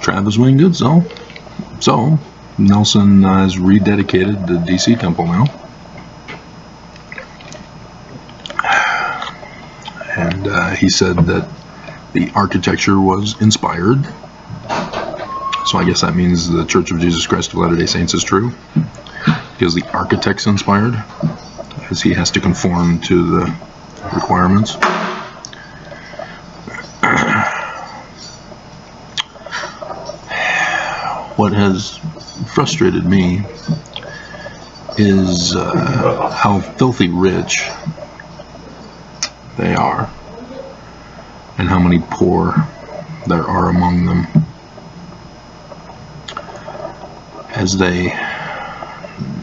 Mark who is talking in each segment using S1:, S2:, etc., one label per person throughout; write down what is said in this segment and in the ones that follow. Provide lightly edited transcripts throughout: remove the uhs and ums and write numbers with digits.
S1: Travis Wayne Goodsell. So, Nelson has rededicated the DC temple now. And he said that the architecture was inspired. So I guess that means the Church of Jesus Christ of Latter-day Saints is true, because the architect's inspired, as he has to conform to the requirements. What has frustrated me is how filthy rich they are, and how many poor there are among them, as they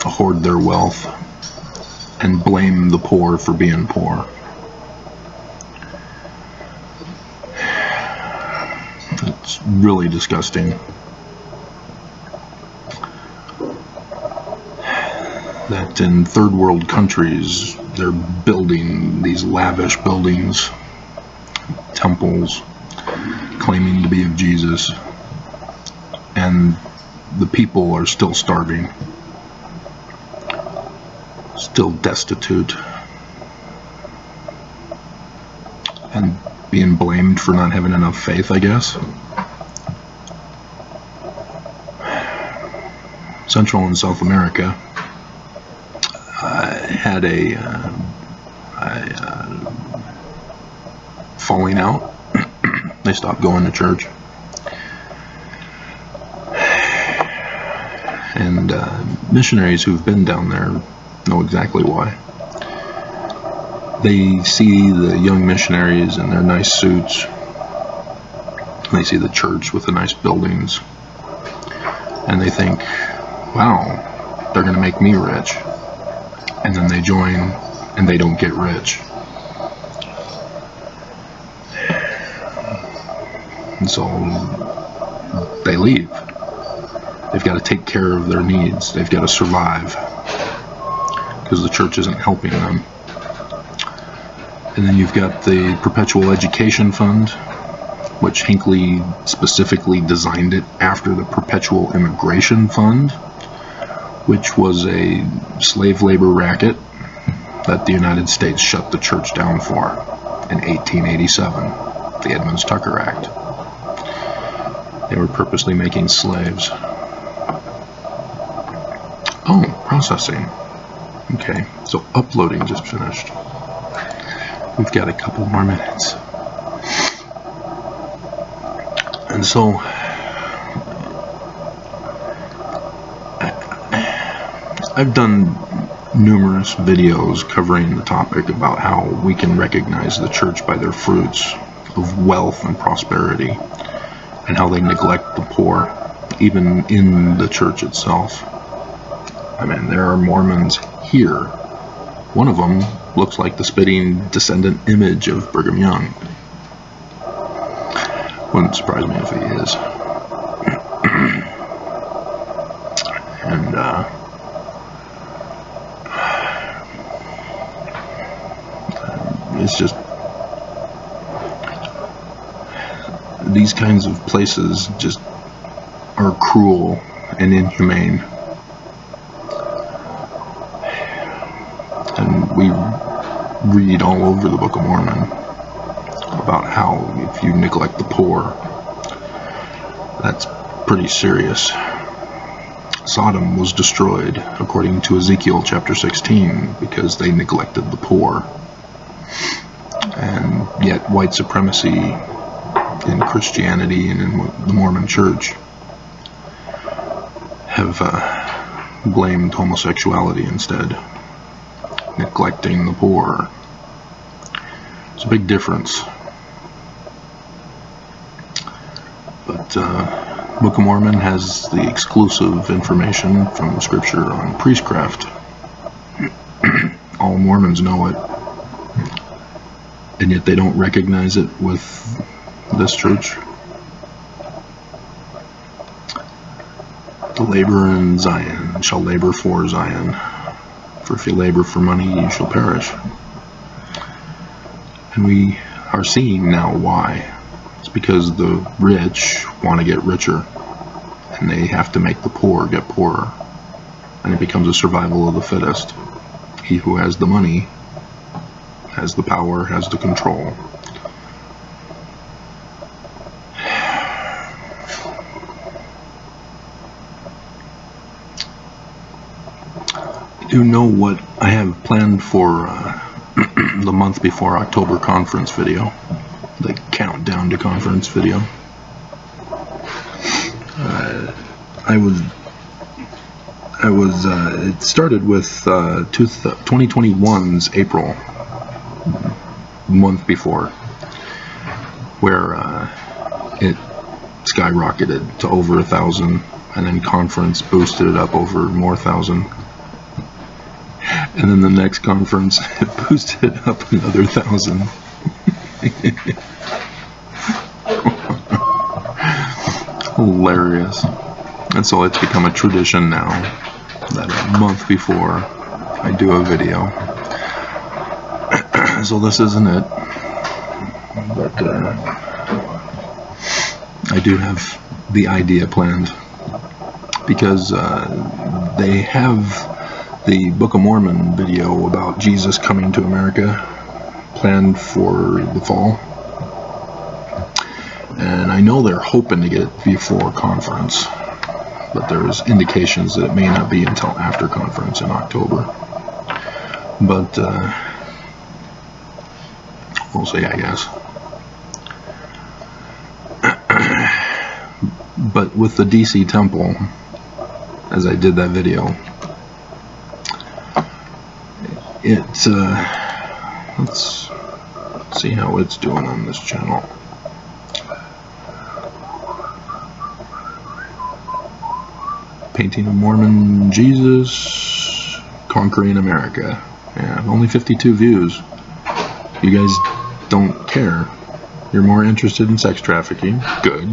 S1: hoard their wealth and blame the poor for being poor. It's really disgusting that in third world countries they're building these lavish buildings, temples, claiming to be of Jesus, and the people are still starving, still destitute, and being blamed for not having enough faith, I guess. Central and South America had a falling out. They stopped going to church. And missionaries who've been down there know exactly why. They see the young missionaries in their nice suits. They see the church with the nice buildings. And they think, wow, they're going to make me rich. And then they join and they don't get rich. And so they leave. They've got to take care of their needs. They've got to survive because the church isn't helping them. And then you've got the Perpetual Education Fund, which Hinckley specifically designed it after the Perpetual Immigration Fund, which was a slave labor racket that the United States shut the church down for in 1887, the Edmunds-Tucker Act. They were purposely making slaves. Oh, processing. Okay, so uploading just finished. We've got a couple more minutes. And so I've done numerous videos covering the topic about how we can recognize the church by their fruits of wealth and prosperity, and how they neglect the poor, even in the church itself. I mean, there are Mormons here. One of them looks like the spitting descendant image of Brigham Young. Wouldn't surprise me if he is. And it's just, these kinds of places just are cruel and inhumane. And we read all over the Book of Mormon about how if you neglect the poor, that's pretty serious. Sodom was destroyed, according to Ezekiel chapter 16, because they neglected the poor. And yet white supremacy in Christianity and in the Mormon Church have blamed homosexuality instead, neglecting the poor. It's a big difference. But Book of Mormon has the exclusive information from Scripture on priestcraft. All Mormons know it, and yet they don't recognize it with this church. The laborer in Zion shall labor for Zion, for if you labor for money, you shall perish. And we are seeing now why. It's because the rich want to get richer, and they have to make the poor get poorer, and it becomes a survival of the fittest. He who has the money has the power, has the control. You know what I have planned for the month before October conference video, the countdown to conference video. It started with 2021's April, month before, where it skyrocketed to over 1,000, and then conference boosted it up over more 1,000. And then the next conference, it boosted it up another 1,000. Hilarious. And so it's become a tradition now that a month before I do a video. So this isn't it. But I do have the idea planned, because they have the Book of Mormon video about Jesus coming to America planned for the fall, and I know they're hoping to get it before conference, but there's indications that it may not be until after conference in October. But we'll see, I guess. But with the DC temple, as I did that video, let's see how it's doing on this channel. Painting of Mormon Jesus Conquering America. Yeah, only 52 views. You guys don't care. You're more interested in sex trafficking. Good.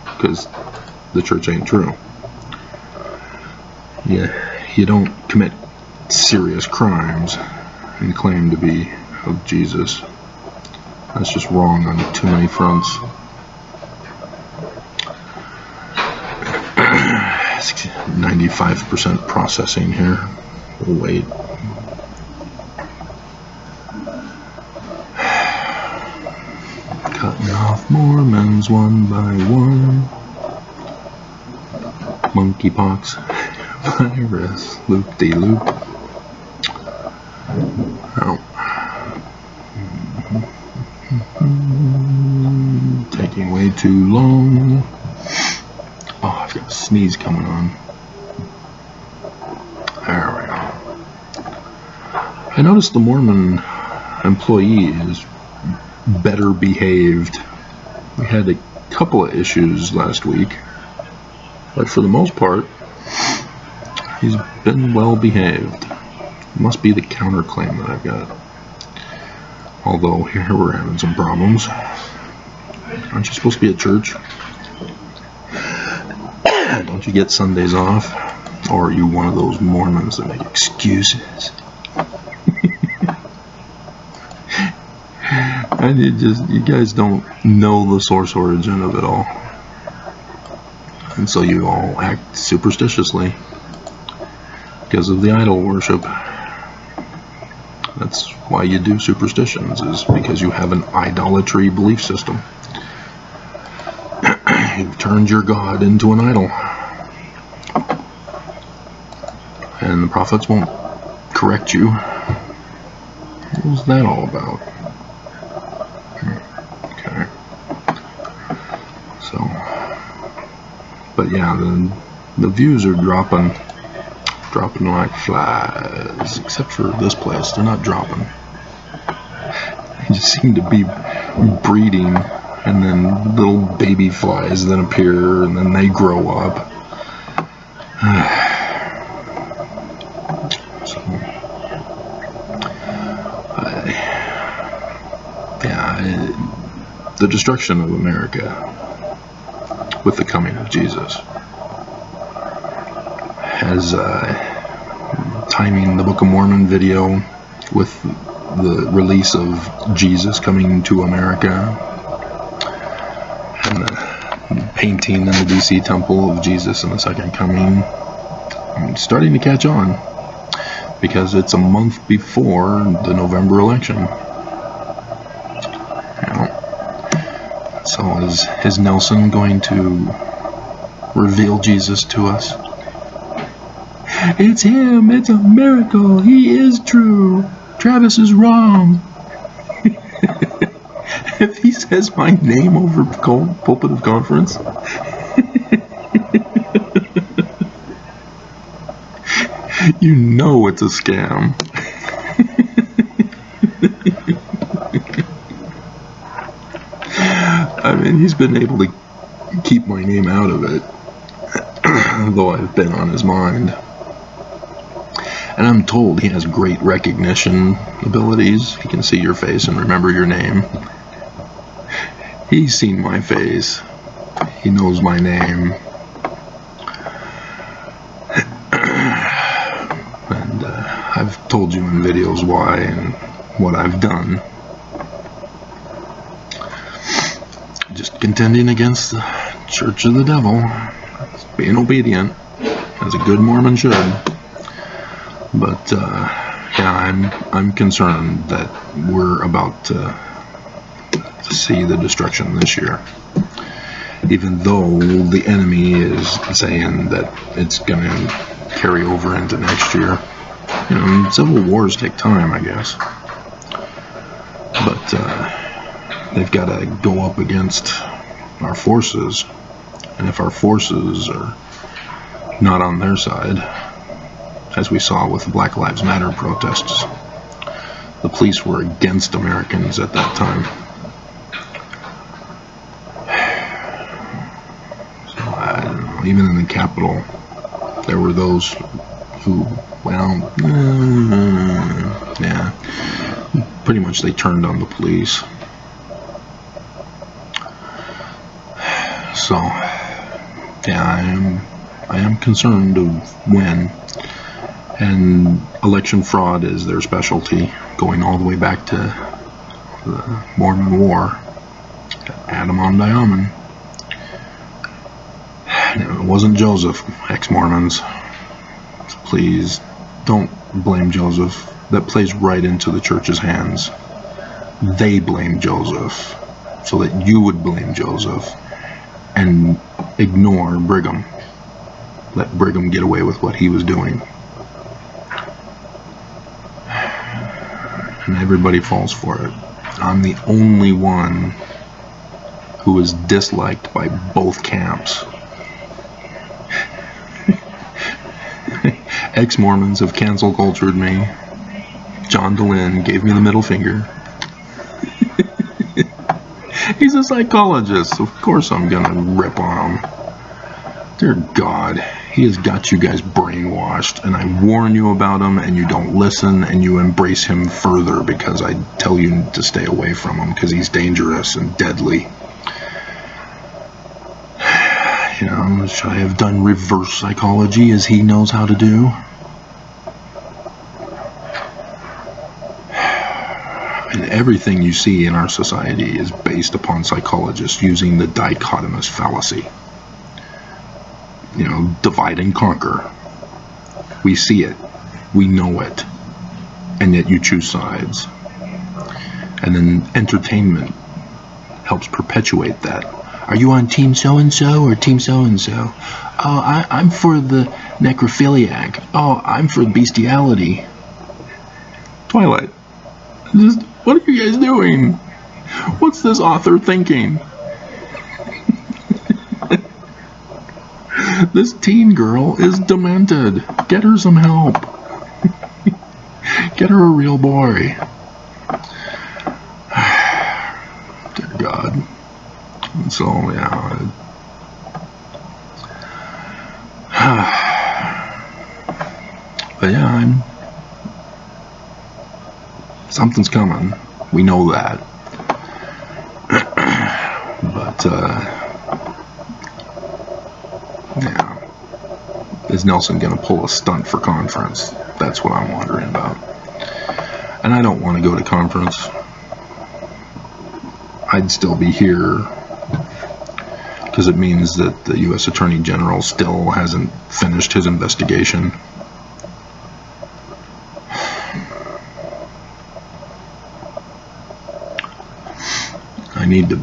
S1: Because the church ain't true. Yeah, you don't commit serious crimes and claim to be of Jesus. That's just wrong on too many fronts. 95% processing here. We'll wait. Cutting off Mormons one by one. Monkeypox virus. Loop-de-loop. Oh. Taking way too long. Oh, I've got a sneeze coming on. There we go. I noticed the Mormon employee is better behaved. We had a couple of issues last week, but for the most part, he's been well behaved. Must be the counterclaim that I've got. Although here we're having some problems. Aren't you supposed to be at church? Don't you get Sundays off? Or are you one of those Mormons that make excuses? And you guys don't know the source origin of it all. And so you all act superstitiously because of the idol worship. That's why you do superstitions, is because you have an idolatry belief system. You've turned your God into an idol. And the prophets won't correct you. What was that all about? Okay. So, but yeah, the views are dropping like flies, except for this place. They're not dropping. They just seem to be breeding, and then little baby flies then appear, and then they grow up. The destruction of America with the coming of Jesus has timing the Book of Mormon video with the release of Jesus coming to America painting in the DC temple of Jesus in the Second Coming, I'm starting to catch on, because it's a month before the November election. So is Nelson going to reveal Jesus to us? It's him! It's a miracle! He is true! Travis is wrong! If he says my name over pulpit of conference, you know it's a scam. I mean, he's been able to keep my name out of it, though I've been on his mind. And I'm told he has great recognition abilities. He can see your face and remember your name. He's seen my face. He knows my name. And I've told you in videos why and what I've done. Just contending against the Church of the Devil. Being obedient, as a good Mormon should. But yeah, I'm concerned that we're about to see the destruction this year. Even though the enemy is saying that it's going to carry over into next year. You know, civil wars take time, I guess. But they've got to go up against our forces. And if our forces are not on their side, as we saw with the Black Lives Matter protests, the police were against Americans at that time. So I don't know, even in the Capitol, there were those who, well, yeah, pretty much they turned on the police. So, yeah, I am concerned of when. And election fraud is their specialty, going all the way back to the Mormon War, Adam on Diamond. It wasn't Joseph, ex-Mormons. So please don't blame Joseph. That plays right into the church's hands. They blame Joseph, so that you would blame Joseph and ignore Brigham. Let Brigham get away with what he was doing. And everybody falls for it. I'm the only one who is disliked by both camps. Ex-Mormons have cancel cultured me. John DeLynn gave me the middle finger. He's a psychologist. Of course I'm gonna rip on him. Dear God, he has got you guys brainwashed, and I warn you about him, and you don't listen, and you embrace him further because I tell you to stay away from him because he's dangerous and deadly. You know, should I have done reverse psychology as he knows how to do? And everything you see in our society is based upon psychologists using the dichotomous fallacy. You know, divide and conquer. We see it. We know it. And yet you choose sides. And then entertainment helps perpetuate that. Are you on team so-and-so or team so-and-so? Oh, I'm for the necrophiliac. Oh, I'm for bestiality. Twilight. What are you guys doing? What's this author thinking? This teen girl is demented. Get her some help. Get her a real boy. Dear God. So, yeah. But yeah, something's coming. We know that. But, yeah. Is Nelson going to pull a stunt for conference? That's what I'm wondering about. And I don't want to go to conference. I'd still be here because it means that the U.S. Attorney General still hasn't finished his investigation. I need to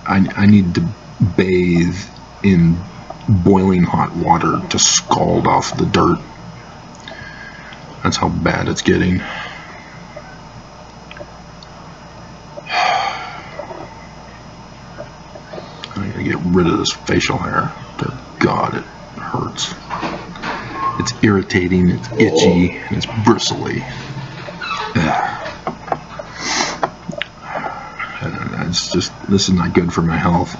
S1: I need to bathe in boiling hot water to scald off the dirt. That's how bad it's getting. I gotta get rid of this facial hair. Good God, it hurts. It's irritating, it's itchy, and it's bristly. It's just, this is not good for my health.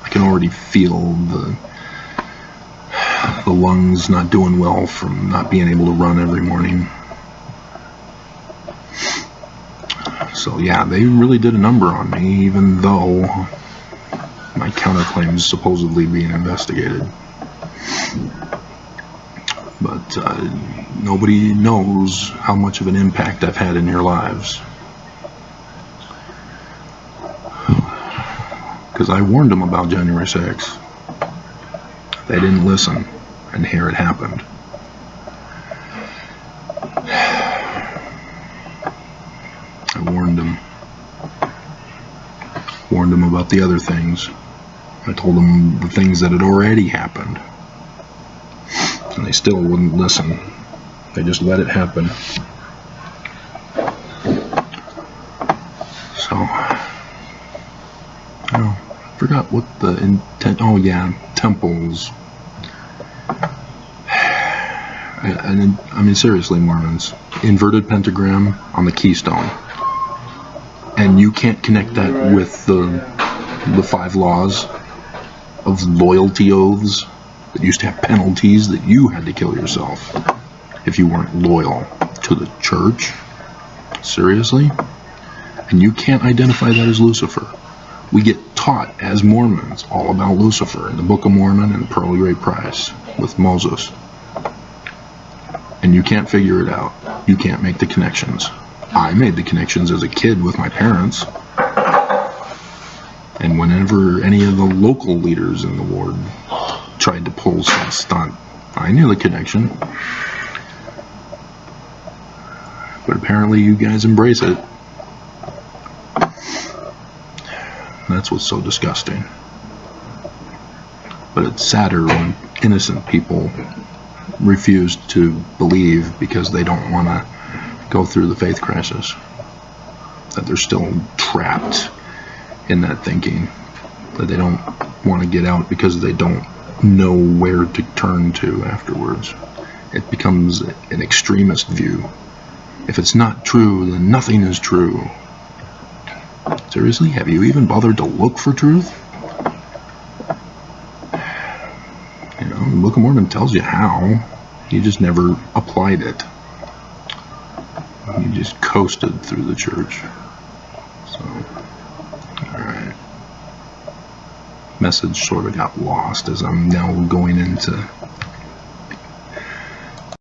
S1: I can already feel the lungs not doing well from not being able to run every morning. So yeah, they really did a number on me, even though my counterclaim is supposedly being investigated. But nobody knows how much of an impact I've had in your lives. Because I warned them about January 6th. They didn't listen, and here it happened. I warned them. Warned them about the other things. I told them the things that had already happened. And they still wouldn't listen. They just let it happen. So, I forgot what the intent. Oh yeah, temples. I mean, seriously, Mormons, inverted pentagram on the keystone, and you can't connect that with the 5 laws of loyalty oaths that used to have penalties that you had to kill yourself if you weren't loyal to the church. Seriously? And you can't identify that as Lucifer. We get taught as Mormons all about Lucifer in the Book of Mormon and Pearl of Great Price with Moses. And you can't figure it out. You can't make the connections. I made the connections as a kid with my parents. And whenever any of the local leaders in the ward tried to pull some stunt, I knew the connection. But apparently you guys embrace it. That's what's so disgusting. But it's sadder when innocent people refuse to believe because they don't want to go through the faith crisis. That they're still trapped in that thinking. That they don't want to get out because they don't know where to turn to afterwards. It becomes an extremist view. If it's not true, then nothing is true. Seriously, have you even bothered to look for truth? You know, the Book of Mormon tells you how. You just never applied it. You just coasted through the church. So, alright. Message sort of got lost as I'm now going into